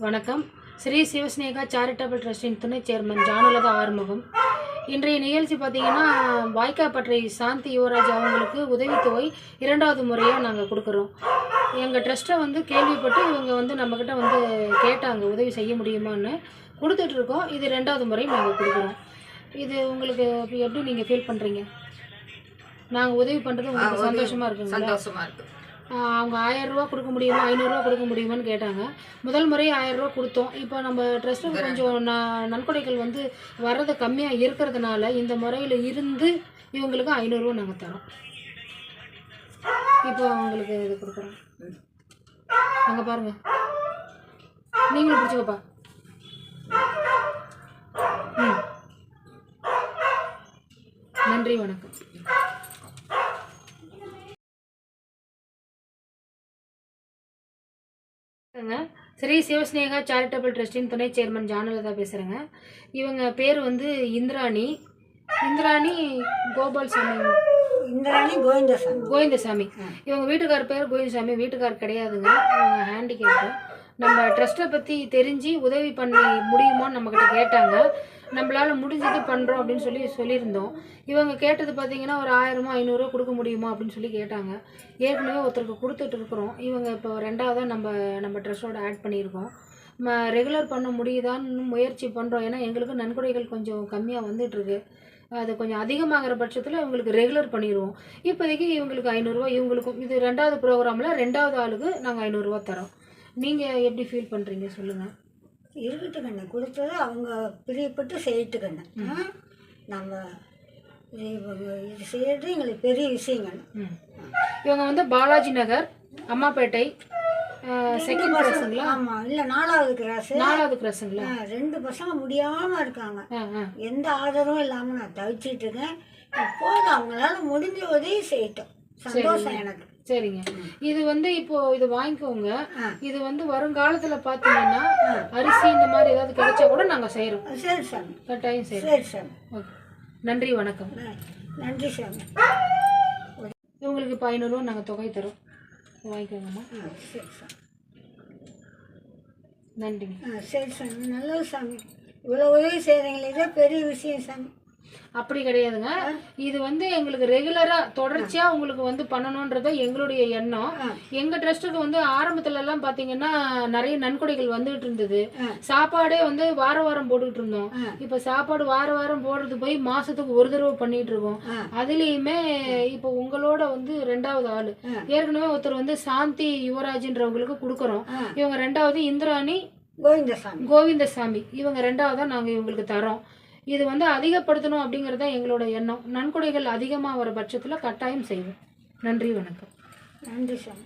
வணக்கம். ஸ்ரீ சிவஸ்நேகா சேரிட்டபிள் ட்ரஸ்டின் துணை சேர்மன் ஜானுலதா ஆறுமுகம். இன்றைய நிகழ்ச்சி பார்த்திங்கன்னா, வாய்க்காப்பற்றை சாந்தி யுவராஜ் அவங்களுக்கு உதவித்தொகை 2வது முறையாக நாங்கள் கொடுக்குறோம். எங்கள் ட்ரஸ்ட்டை வந்து கேள்விப்பட்டு இவங்க நம்மக்கிட்ட கேட்டாங்க, உதவி செய்ய முடியுமான்னு. கொடுத்துட்ருக்கோம். இது 2வது முறை நாங்கள் கொடுக்குறோம். இது உங்களுக்கு எப்படி நீங்கள் ஃபீல் பண்ணுறீங்க? நாங்கள் உதவி பண்ணுறது உங்களுக்கு சந்தோஷமாக இருக்குங்களா? சந்தோஷமாக இருக்குது. அவங்க 1000 ரூபா கொடுக்க முடியுமா, 500 ரூபா கொடுக்க முடியுமான்னு கேட்டாங்க. முதல் முறை 1000 ரூபா கொடுத்தோம். இப்போ நம்ம ட்ரஸ்ட்டுக்கு கொஞ்சம் நன்கொடைகள் வர்றது கம்மியாக இருக்கிறதுனால இந்த முறையில் இருந்து இவங்களுக்கு 500 ரூபா நாங்கள் தரோம். இப்போ அவங்களுக்கு இது கொடுக்குறோம். அங்கே பாருங்கள், நீங்களும் பிடிச்சிக்கப்பா. நன்றி, வணக்கம். ஸ்ரீ சிவஸ்நேகா சேரிட்டபிள் ட்ரஸ்டின் துணை சேர்மன் ஜானுலதா பேசுகிறேங்க. இவங்க பேர் இந்திராணி கோவிந்தசாமி. இவங்க வீட்டுக்கார் பேர் கோவிந்தசாமி. வீட்டுக்கார் கிடையாதுங்க, இவங்க ஹேண்டிகேப்பு. நம்ம ட்ரஸ்ட்டை பற்றி தெரிஞ்சு உதவி பண்ணி முடியுமான்னு நம்மக்கிட்ட கேட்டாங்க. நம்மளால் முடிஞ்சது பண்ணுறோம் அப்படின்னு சொல்லியிருந்தோம். இவங்க கேட்டது பார்த்திங்கன்னா, ஒரு 1000 500 கொடுக்க முடியுமா அப்படின்னு கேட்டாங்க. ஏற்கனவே ஒருத்தருக்கு கொடுத்துட்டு இருக்கிறோம். இவங்க இப்போ 2வதாக நம்ம ட்ரஸ்ட்டோட ஆட் பண்ணியிருக்கோம். ரெகுலர் பண்ண முடியுதான்னு முயற்சி பண்ணுறோம். ஏன்னா எங்களுக்கு நன்கொடைகள் கொஞ்சம் கம்மியாக வந்துட்டுருக்கு. அது கொஞ்சம் அதிகமாகிற பட்சத்தில் இவங்களுக்கு ரெகுலர் பண்ணிடுவோம். இப்போதைக்கு இவங்களுக்கு 500 ரூபா, இவங்களுக்கும் இது 2வது ப்ரோக்ராமில் 2வது ஆளுக்கு நாங்கள் 500 ரூபா தரோம். நீங்கள் எப்படி ஃபீல் பண்ணுறீங்க சொல்லுங்கள். இருக்கட்டுக்கண்ணே, கொடுத்தது அவங்க பிரியப்பட்டு செய்யட்டுக்கண்ணே. நம்ம இது செய்யறது எங்களுக்கு பெரிய விஷயங்கண்ணே. இவங்க பாலாஜி நகர், அம்மாப்பேட்டை, செகண்ட் கிராஸுங்களா? ஆமாம், இல்லை 4வது கிராஸுங்களா? 2 பசங்க முடியாமல் இருக்காங்க. எந்த ஆதரவும் இல்லாமல் நான் தவிச்சிட்டு இருக்கேன். இப்போது அவங்களால முடிஞ்ச உதவி செய்யட்டும். சந்தோஷம் எனக்கு. சரிங்க. இது இப்போ இது வாங்கிக்கோங்க. இது வருங்காலத்துல பாத்தீங்கன்னா அரிசி இந்த மாதிரி ஏதாவது கிடைச்சா கூட நாங்க செய்யறோம். சரி சாமி, கட்டாயம் செய்யறோம். சரி சாமி. ஓகே, நன்றி, வணக்கம். நன்றி சாமி. இவங்களுக்கு இப்போ 500 ரூபா நாங்கள் தொகை தரோம், வாங்கிக்கோங்கம்மா. சரி சாமி, நன்றிங்க. சரி சாமி, நல்லது சாமி. இவ்வளோ உதவி செய்கிறீங்களே, இதே பெரிய விஷயம் சாமி. அப்படி கிடையாதுங்க. இது எங்களுக்கு ரெகுலரா தொடர்ச்சியா உங்களுக்கு பண்ணணும்ன்றத எங்களுடைய எண்ணம். எங்க ட்ரஸ்ட்டுக்கு ஆரம்பத்துல எல்லாம் பாத்தீங்கன்னா நிறைய நன்கொடைகள் வந்துட்டு இருந்தது. சாப்பாடே வாரம் வாரம் போட்டுக்கிட்டு இருந்தோம். இப்ப சாப்பாடு வாரம் வாரம் போடுறது போய் மாசத்துக்கு ஒரு தடவை பண்ணிட்டு இருக்கோம். அதுலயுமே இப்ப உங்களோட 2வது ஆளு ஏற்கனவே ஒருத்தர் சாந்தி யுவராஜ்ன்றவங்களுக்கு கொடுக்கறோம். இவங்க 2வது இந்திராணி கோவிந்தசாமி. இவங்க 2வதா நாங்க இவங்களுக்கு தரோம். இது அதிகப்படுத்தணும் அப்படிங்கிறத எங்களோட எண்ணம். நன்கொடைகள் அதிகமாக வர பட்சத்தில் கட்டாயம் செய்வோம். நன்றி, வணக்கம். நன்றி சார்.